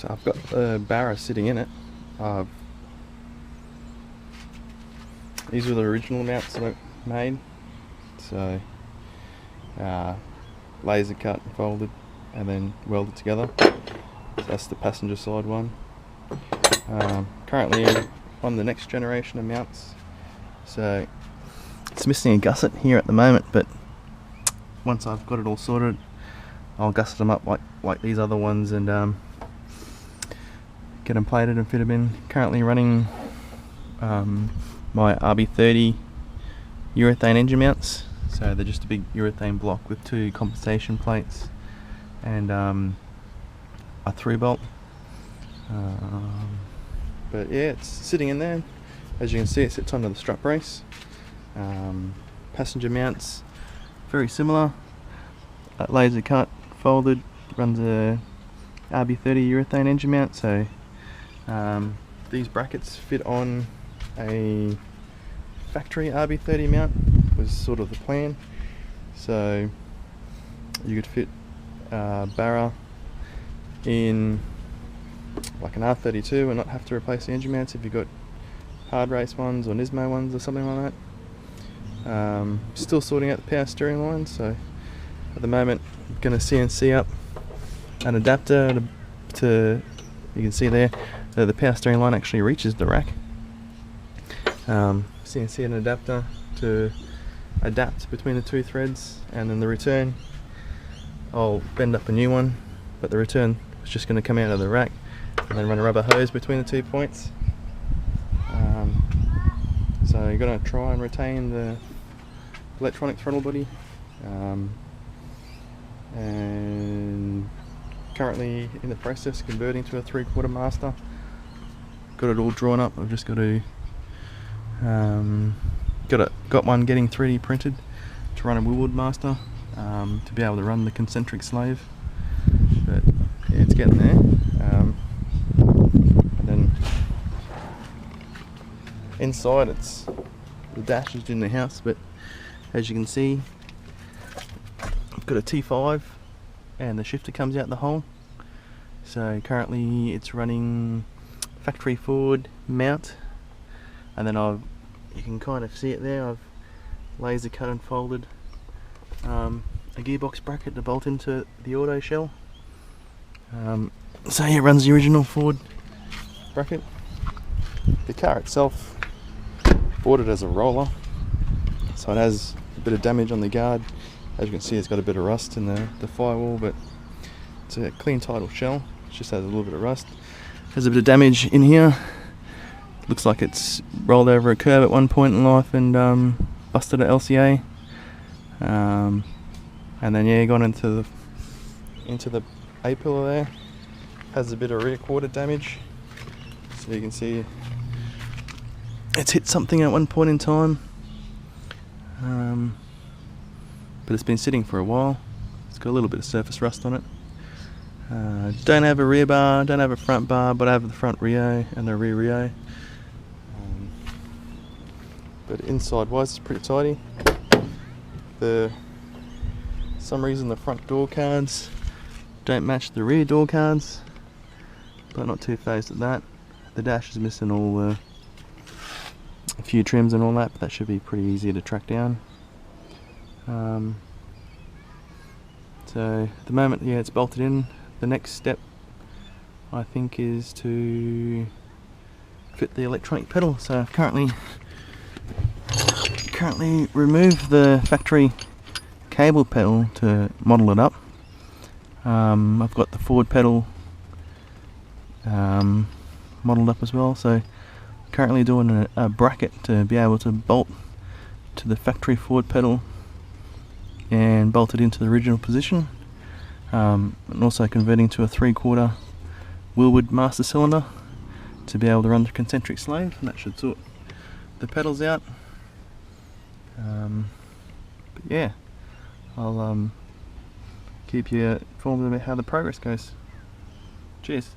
So I've got the Barra sitting in it. These were the original mounts that I made. So laser cut and folded and then welded together. So that's the passenger side one. Currently on the next generation of mounts. So it's missing a gusset here at the moment, but once I've got it all sorted, I'll gusset them up like these other ones and get them plated and fit them in. Currently running my RB30 urethane engine mounts. So they're just a big urethane block with 2 compensation plates and a through bolt. But yeah, it's sitting in there. As you can see, it sits under the strut brace. Passenger mounts, very similar. Laser cut, folded, runs a RB30 urethane engine mount. So these brackets fit on a factory RB30 mount, was sort of the plan. So you could fit Barra in like an R32 and not have to replace the engine mounts if you've got hard race ones or Nismo ones or something like that. Still sorting out the power steering line, so at the moment I'm going to CNC up an adapter to you can see there the power steering line actually reaches the rack. CNC an adapter to adapt between the 2 threads, and then the return I'll bend up a new one, but the return is just going to come out of the rack and then run a rubber hose between the 2 points. So you're going to try and retain the electronic throttle body, and currently in the process of converting to a 3/4 master. Got it all drawn up. I've just got to got one getting 3D printed to run a Willwood master, to be able to run the concentric slave. But yeah, it's getting there. And then inside, it's the dash is in the house, but as you can see, I've got a T5 and the shifter comes out the hole. So currently it's running factory Ford mount, and then you can kind of see it there, I've laser cut and folded a gearbox bracket to bolt into the auto shell. So yeah, it runs the original Ford bracket. The car itself, bought it as a roller, so it has a bit of damage on the guard. As you can see, it's got a bit of rust in the firewall, but it's a clean title shell. It just has a little bit of rust. There's a bit of damage in here. Looks like it's rolled over a curb at one point in life and busted an LCA. And then yeah, gone into the A-pillar there. Has a bit of rear quarter damage. So you can see it's hit something at one point in time. But it's been sitting for a while. It's got a little bit of surface rust on it. Don't have a rear bar, don't have a front bar, but I have the front Rio and the rear Rio. But inside wise, it's pretty tidy. For some reason the front door cards don't match the rear door cards, but not too phased at that. The dash is missing all a few trims and all that, but that should be pretty easy to track down. So at the moment, yeah, it's bolted in. The next step, I think, is to fit the electronic pedal. So I've currently removed the factory cable pedal to model it up. I've got the Ford pedal modeled up as well, so currently doing a bracket to be able to bolt to the factory Ford pedal and bolt it into the original position, and also converting to a 3/4 Willwood master cylinder to be able to run the concentric slave, and that should sort the pedals out. But yeah, I'll keep you informed about how the progress goes. Cheers.